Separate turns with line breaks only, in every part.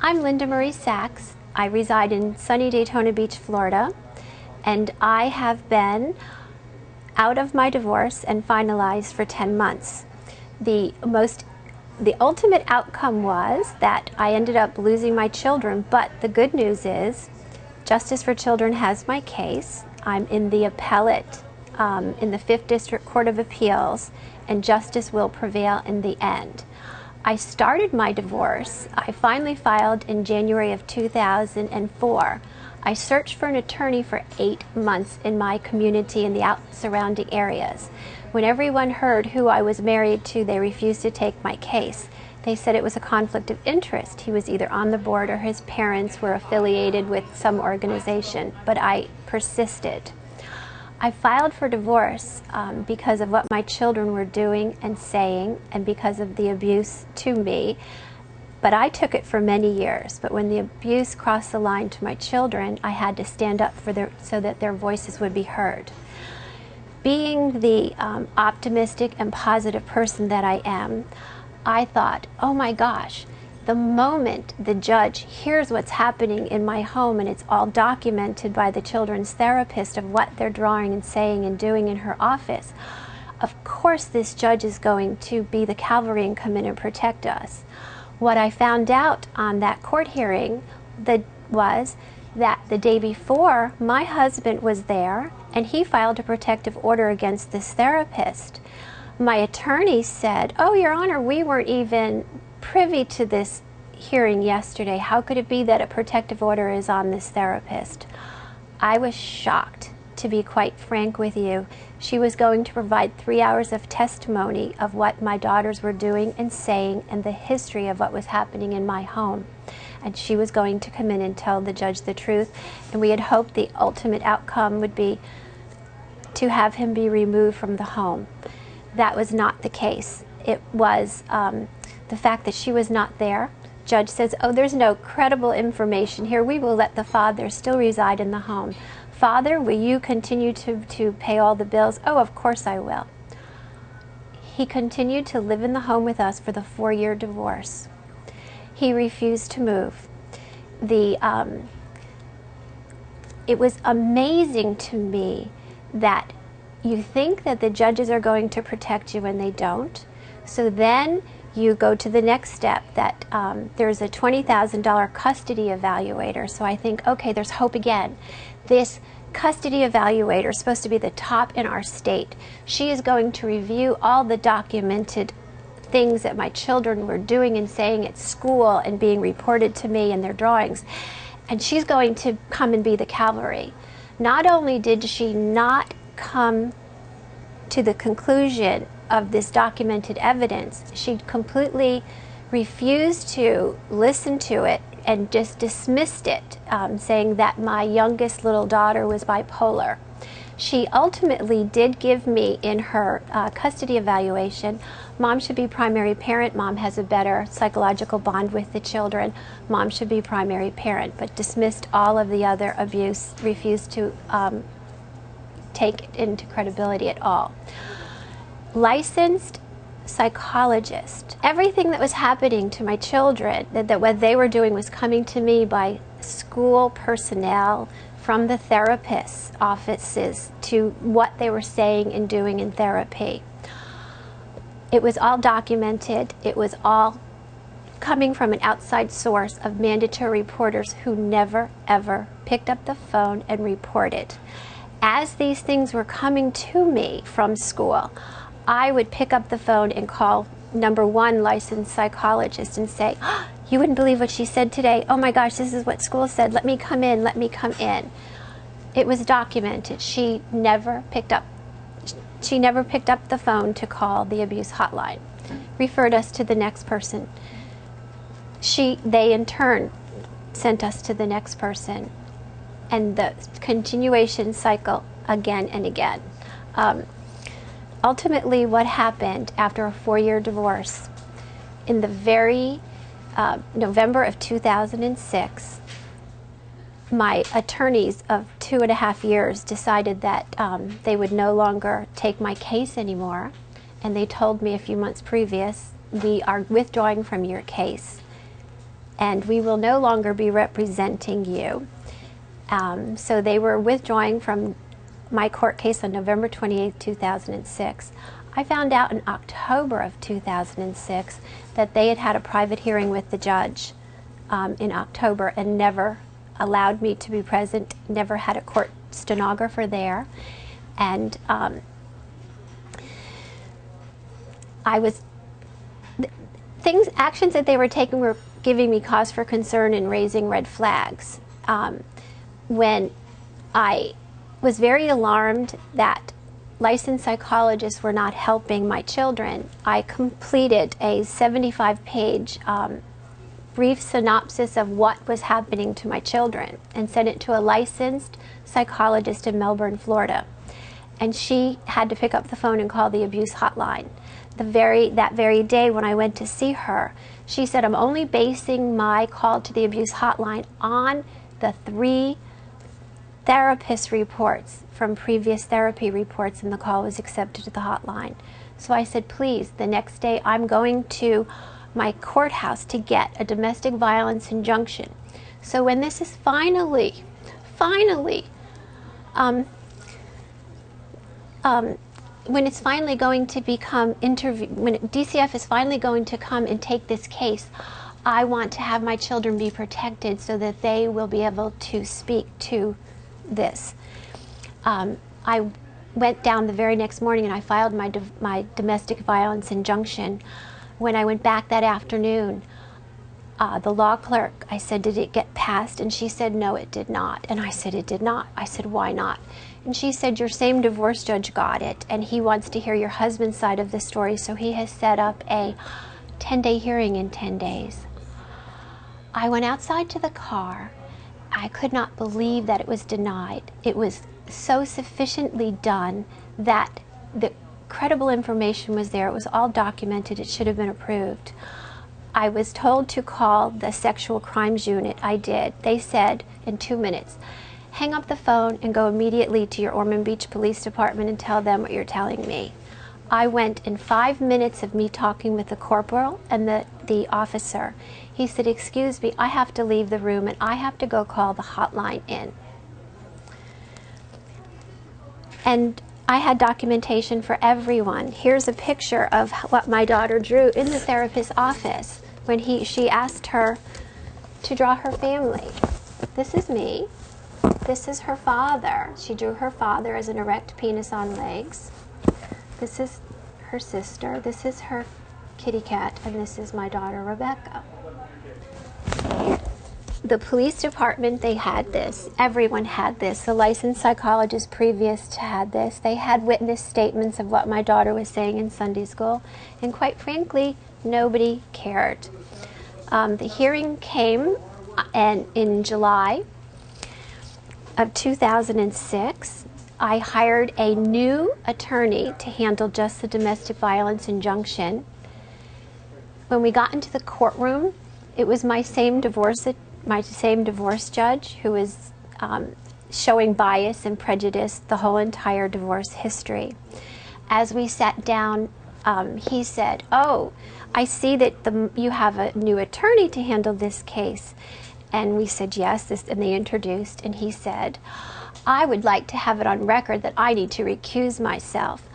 I'm Linda Marie Sachs. I reside in sunny Daytona Beach, Florida, and I have been out of my divorce and finalized for 10 months. The ultimate outcome was that I ended up losing my children, but the good news is Justice for Children has my case. I'm in the appellate in the 5th District Court of Appeals, and justice will prevail in the end. I started my divorce. I finally filed in January of 2004. I searched for an attorney for 8 months in my community and the surrounding areas. When everyone heard who I was married to, they refused to take my case. They said it was a conflict of interest. He was either on the board or his parents were affiliated with some organization, but I persisted. I filed for divorce because of what my children were doing and saying, and because of the abuse to me. But I took it for many years. But when the abuse crossed the line to my children, I had to stand up for so that their voices would be heard. Being the optimistic and positive person that I am, I thought, oh my gosh, the moment the judge hears what's happening in my home and it's all documented by the children's therapist of what they're drawing and saying and doing in her office, of course this judge is going to be the cavalry and come in and protect us. What I found out on that court hearing was that the day before, my husband was there and he filed a protective order against this therapist. My attorney said, oh, Your Honor, we weren't even privy to this hearing yesterday. How could it be that a protective order is on this therapist? I was shocked, to be quite frank with you. She was going to provide 3 hours of testimony of what my daughters were doing and saying and the history of what was happening in my home. And she was going to come in and tell the judge the truth. And we had hoped the ultimate outcome would be to have him be removed from the home. That was not the case. It was the fact that she was not there. Judge says, oh, there's no credible information here. We will let the father still reside in the home. Father, will you continue to pay all the bills? Oh, of course I will. He continued to live in the home with us for the 4-year divorce. He refused to move. It was amazing to me that you think that the judges are going to protect you and they don't. So then you go to the next step that there's a $20,000 custody evaluator. So I think, okay, there's hope again. This custody evaluator is supposed to be the top in our state. She is going to review all the documented things that my children were doing and saying at school and being reported to me in their drawings. And she's going to come and be the cavalry. Not only did she not come to the conclusion of this documented evidence, she completely refused to listen to it and just dismissed it, saying that my youngest little daughter was bipolar. She ultimately did give me in her custody evaluation, mom should be primary parent, mom has a better psychological bond with the children, mom should be primary parent, but dismissed all of the other abuse, refused to take it into credibility at all. Licensed psychologist. Everything that was happening to my children, that what they were doing was coming to me by school personnel, from the therapist's offices, to what they were saying and doing in therapy. It was all documented. It was all coming from an outside source of mandatory reporters who never, ever picked up the phone and reported. As these things were coming to me from school, I would pick up the phone and call #1 licensed psychologist and say, oh, you wouldn't believe what she said today. Oh my gosh, this is what school said. Let me come in, let me come in. It was documented. She never picked up the phone to call the abuse hotline. Referred us to the next person. They in turn sent us to the next person. And the continuation cycle again and again. Ultimately, what happened after a 4-year divorce, in the very November of 2006, my attorneys of 2.5 years decided that they would no longer take my case anymore, and they told me a few months previous, we are withdrawing from your case. and we will no longer be representing you. So they were withdrawing from my court case on November 28, 2006. I found out in October of 2006 that they had had a private hearing with the judge in October and never allowed me to be present, never had a court stenographer there. And actions that they were taking were giving me cause for concern and raising red flags. When I was very alarmed that licensed psychologists were not helping my children, I completed a 75-page brief synopsis of what was happening to my children and sent it to a licensed psychologist in Melbourne, Florida. And she had to pick up the phone and call the abuse hotline. That very day when I went to see her, she said, I'm only basing my call to the abuse hotline on the 3 therapist reports from previous therapy reports, and the call was accepted to the hotline. So I said, please, the next day I'm going to my courthouse to get a domestic violence injunction. So when this is finally, when it's finally going to become when DCF is finally going to come and take this case, I want to have my children be protected so that they will be able to speak to this. I went down the very next morning and I filed my domestic violence injunction. When I went back that afternoon, the law clerk, I said, did it get passed? And she said, no, it did not. And I said, it did not. I said, why not? And she said, your same divorce judge got it, and he wants to hear your husband's side of the story, so he has set up a 10-day hearing in 10 days. I went outside to the car. I could not believe that it was denied. It was so sufficiently done that the credible information was there. It was all documented. It should have been approved. I was told to call the sexual crimes unit. I did. They said in 2 minutes, hang up the phone and go immediately to your Ormond Beach Police Department and tell them what you're telling me. I went in 5 minutes of me talking with the corporal and the officer. He said, excuse me, I have to leave the room and I have to go call the hotline in. And I had documentation for everyone. Here's a picture of what my daughter drew in the therapist's office when she asked her to draw her family. This is me. This is her father. She drew her father as an erect penis on legs. This is her sister. This is her kitty cat, and this is my daughter, Rebecca. The police department, they had this. Everyone had this. The licensed psychologist previous to had this. They had witness statements of what my daughter was saying in Sunday school, and quite frankly, nobody cared. The hearing came in July of 2006. I hired a new attorney to handle just the domestic violence injunction. When we got into the courtroom, it was my same divorce judge who was showing bias and prejudice the whole entire divorce history. As we sat down, he said, oh, I see that you have a new attorney to handle this case. And we said yes, and they introduced, and he said, I would like to have it on record that I need to recuse myself.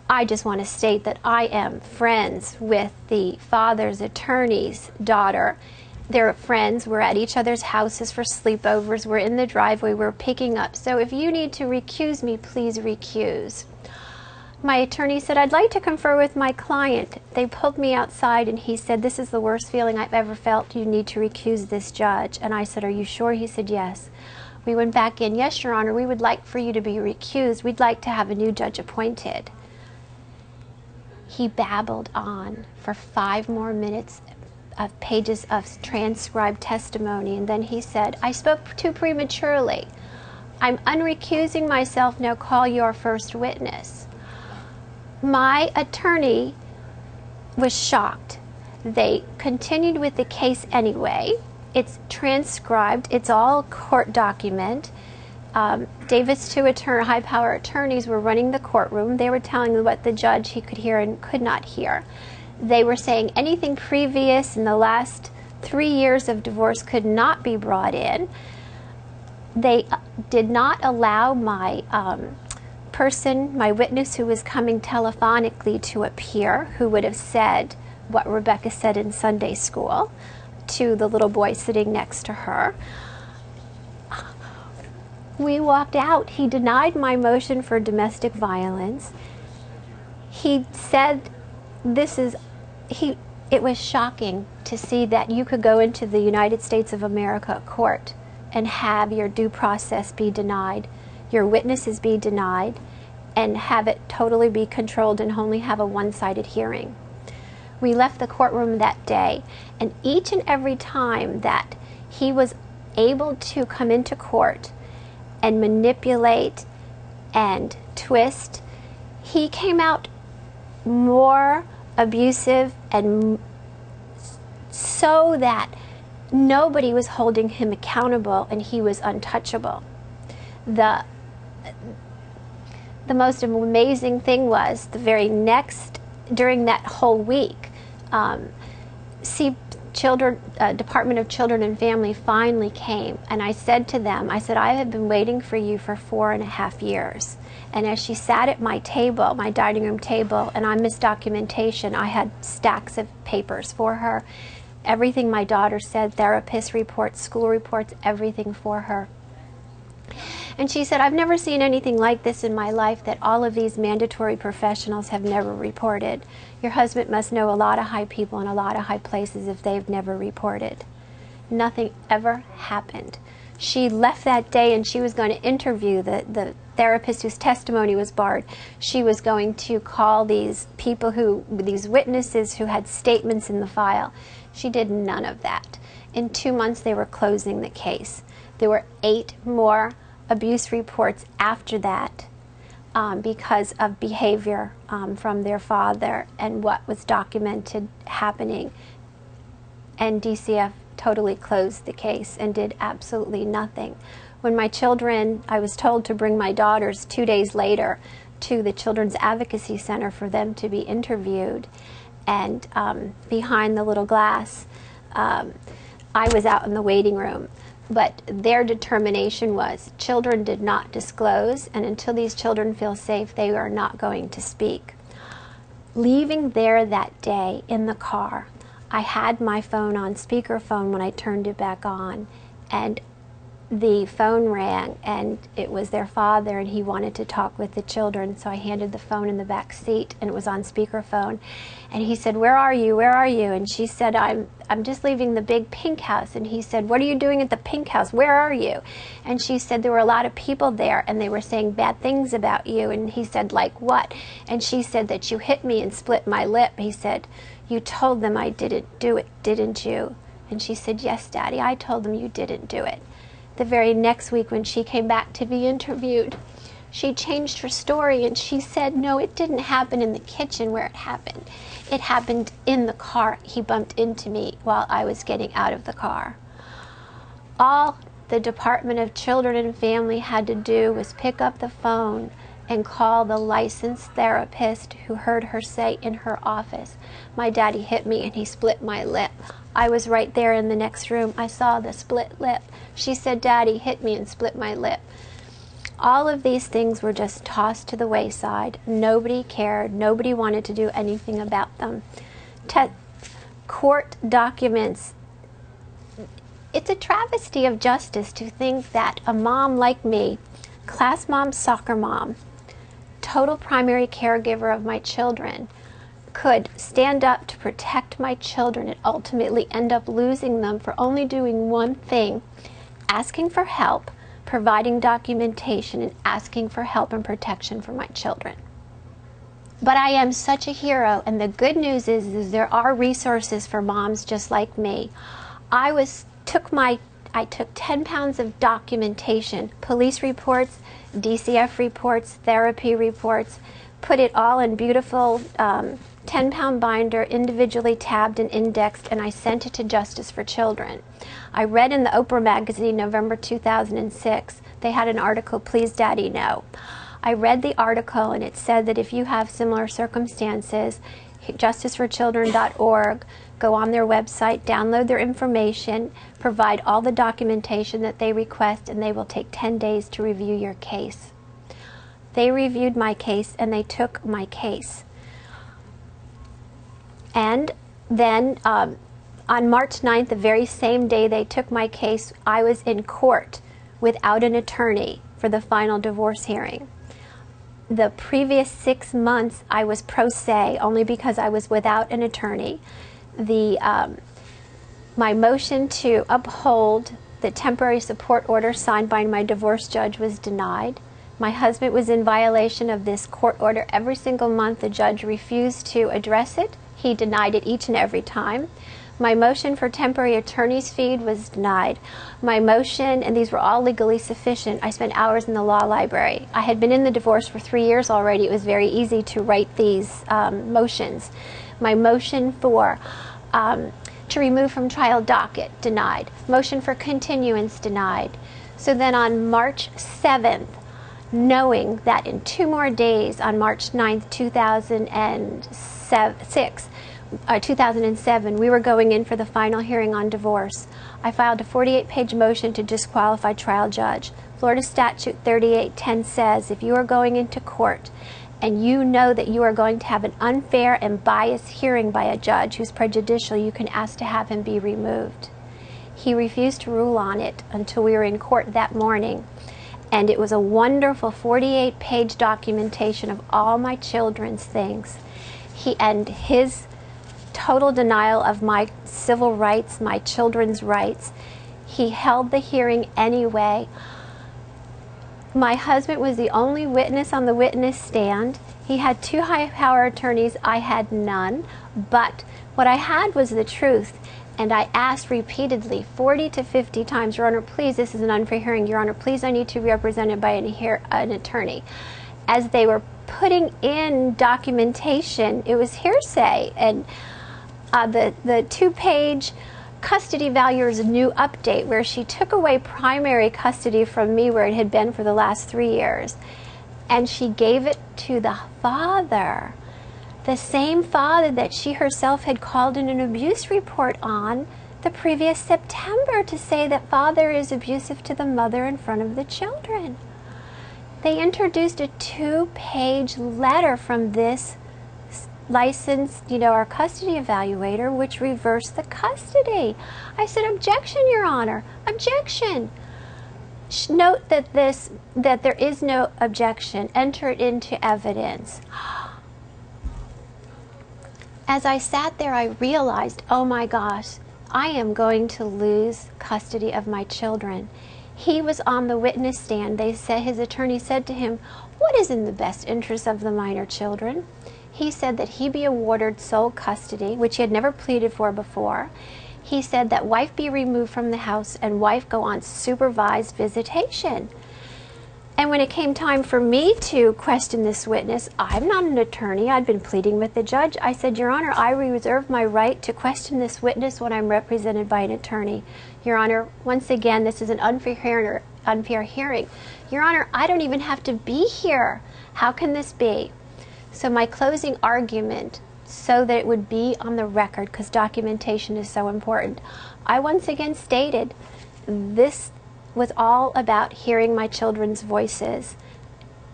I just want to state that I am friends with the father's attorney's daughter. They're friends. We're at each other's houses for sleepovers. We're in the driveway. We're picking up. So if you need to recuse me, please recuse. My attorney said, I'd like to confer with my client. They pulled me outside and he said, this is the worst feeling I've ever felt. You need to recuse this judge. And I said, are you sure? He said, yes. We went back in. Yes, Your Honor, we would like for you to be recused. We'd like to have a new judge appointed. He babbled on for 5 more minutes of pages of transcribed testimony, and then he said, I spoke too prematurely. I'm unrecusing myself. Now call your first witness. My attorney was shocked. They continued with the case anyway. It's transcribed. It's all court document. David's 2 high-power attorneys were running the courtroom. They were telling what the judge he could hear and could not hear. They were saying anything previous in the last 3 years of divorce could not be brought in. They did not allow my my witness who was coming telephonically to appear, who would have said what Rebecca said in Sunday school to the little boy sitting next to her. We walked out. He denied my motion for domestic violence. He said it was shocking to see that you could go into the United States of America court and have your due process be denied, your witnesses be denied, and have it totally be controlled and only have a one-sided hearing. We left the courtroom that day, and each and every time that he was able to come into court and manipulate and twist, he came out more abusive, and so that nobody was holding him accountable and he was untouchable. The most amazing thing was the very next, during that whole week, Department of Children and Family finally came, and I said to them, I said, I have been waiting for you for 4.5 years. And as she sat at my table, my dining room table, and I missed documentation, I had stacks of papers for her. Everything my daughter said, therapist reports, school reports, everything for her. And she said, I've never seen anything like this in my life, that all of these mandatory professionals have never reported. Your husband must know a lot of high people in a lot of high places if they've never reported. Nothing ever happened. She left that day and she was going to interview the therapist whose testimony was barred. She was going to call these people these witnesses who had statements in the file. She did none of that. In 2 months they were closing the case. There were 8 more abuse reports after that because of behavior from their father and what was documented happening. And DCF totally closed the case and did absolutely nothing. When my children, I was told to bring my daughters 2 days later to the Children's Advocacy Center for them to be interviewed, and behind the little glass, I was out in the waiting room. But their determination was children did not disclose, and until these children feel safe, they are not going to speak. Leaving there that day in the car, I had my phone on speakerphone when I turned it back on, and the phone rang, and it was their father, and he wanted to talk with the children, so I handed the phone in the back seat, and it was on speakerphone. And he said, where are you? Where are you? And she said, I'm just leaving the big pink house. And he said, what are you doing at the pink house? Where are you? And she said, there were a lot of people there, and they were saying bad things about you. And he said, like what? And she said that you hit me and split my lip. He said, you told them I didn't do it, didn't you? And she said, yes, Daddy, I told them you didn't do it. The very next week when she came back to be interviewed, she changed her story and she said, no, it didn't happen in the kitchen where it happened. It happened in the car. He bumped into me while I was getting out of the car. All the Department of Children and Family had to do was pick up the phone and call the licensed therapist who heard her say in her office, my daddy hit me and he split my lip. I was right there in the next room. I saw the split lip. She said, Daddy hit me and split my lip. All of these things were just tossed to the wayside. Nobody cared. Nobody wanted to do anything about them. Court documents. It's a travesty of justice to think that a mom like me, class mom, soccer mom, total primary caregiver of my children, could stand up to protect my children and ultimately end up losing them for only doing one thing, asking for help, providing documentation, and asking for help and protection for my children. But I am such a hero, and the good news is there are resources for moms just like me. I took 10 pounds of documentation, police reports, DCF reports, therapy reports, put it all in beautiful 10-pound binder, individually tabbed and indexed, and I sent it to Justice for Children. I read in the Oprah magazine, November 2006, they had an article, Please Daddy No. I read the article and it said that if you have similar circumstances, justiceforchildren.org go on their website, download their information, provide all the documentation that they request, and they will take 10 days to review your case. They reviewed my case and they took my case. And then on March 9th, the very same day they took my case, I was in court without an attorney for the final divorce hearing. The previous 6 months I was pro se only because I was without an attorney. My motion to uphold the temporary support order signed by my divorce judge was denied. My husband was in violation of this court order every single month. The judge refused to address it. He denied it each and every time. My motion for temporary attorney's fee was denied. My motion, and these were all legally sufficient, I spent hours in the law library. I had been in the divorce for 3 years already. It was very easy to write these motions. My motion for to remove from trial docket, denied. Motion for continuance, denied. So then on March 7th, knowing that in 2 more days, on March 9th, 2007, we were going in for the final hearing on divorce, I filed a 48-page motion to disqualify trial judge. Florida Statute 3810 says if you are going into court and you know that you are going to have an unfair and biased hearing by a judge who's prejudicial, you can ask to have him be removed. He refused to rule on it until we were in court that morning. And it was a wonderful 48-page documentation of all my children's things. His total denial of my civil rights, my children's rights. He held the hearing anyway. My husband was the only witness on the witness stand. He had 2 high-power attorneys. I had none. But what I had was the truth. And I asked repeatedly, 40 to 50 times, Your Honor, please, this is an unfair hearing. Your Honor, please, I need to be represented by an attorney. As they were putting in documentation, it was hearsay. And the 2-page custody valuer's new update, where she took away primary custody from me where it had been for the last 3 years, and she gave it to the father. The same father that she herself had called in an abuse report on the previous September to say that father is abusive to the mother in front of the children. They introduced a 2-page letter from this licensed, our custody evaluator, which reversed the custody. I said, objection, Your Honor, objection. Note that there is no objection. Enter it into evidence. As I sat there, I realized, oh my gosh, I am going to lose custody of my children. He was on the witness stand. His attorney said to him, what is in the best interest of the minor children? He said that he be awarded sole custody, which he had never pleaded for before. He said that wife be removed from the house and wife go on supervised visitation. And when it came time for me to question this witness, I'm not an attorney. I'd been pleading with the judge. I said, Your Honor, I reserve my right to question this witness when I'm represented by an attorney. Your Honor, once again, this is an unfair hearing. Your Honor, I don't even have to be here. How can this be? So my closing argument, so that it would be on the record, because documentation is so important, I once again stated this was all about hearing my children's voices,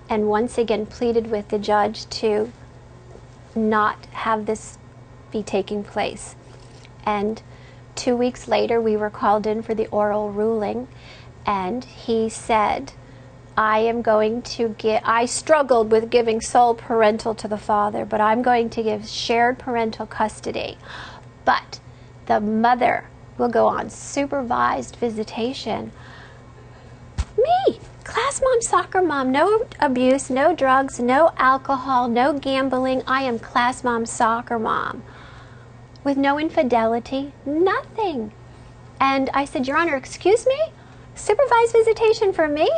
and once again pleaded with the judge to not have this be taking place. And 2 weeks later, we were called in for the oral ruling, and he said, I struggled with giving sole parental to the father, but I'm going to give shared parental custody. But the mother will go on supervised visitation. Me, class mom, soccer mom, no abuse, no drugs, no alcohol, no gambling. I am class mom, soccer mom. With no infidelity, nothing. And I said, Your Honor, excuse me? Supervised visitation for me?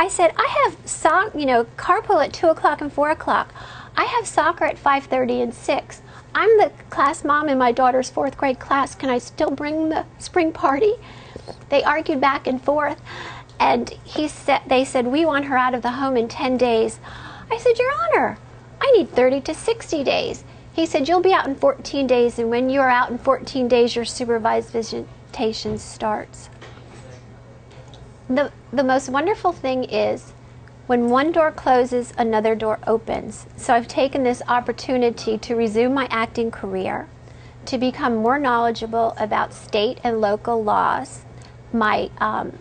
I said, I have carpool at 2 o'clock and 4 o'clock. I have soccer at 5:30 and 6. I'm the class mom in my daughter's 4th grade class. Can I still bring the spring party? They argued back and forth, and they said, we want her out of the home in 10 days. I said, Your Honor, I need 30 to 60 days. He said, you'll be out in 14 days, and when you're out in 14 days, your supervised visitation starts. The most wonderful thing is, when one door closes, another door opens. So I've taken this opportunity to resume my acting career, to become more knowledgeable about state and local laws. I am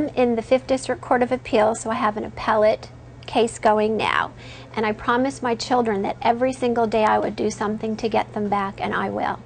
in the 5th District Court of Appeals, so I have an appellate case going now. And I promised my children that every single day I would do something to get them back, and I will.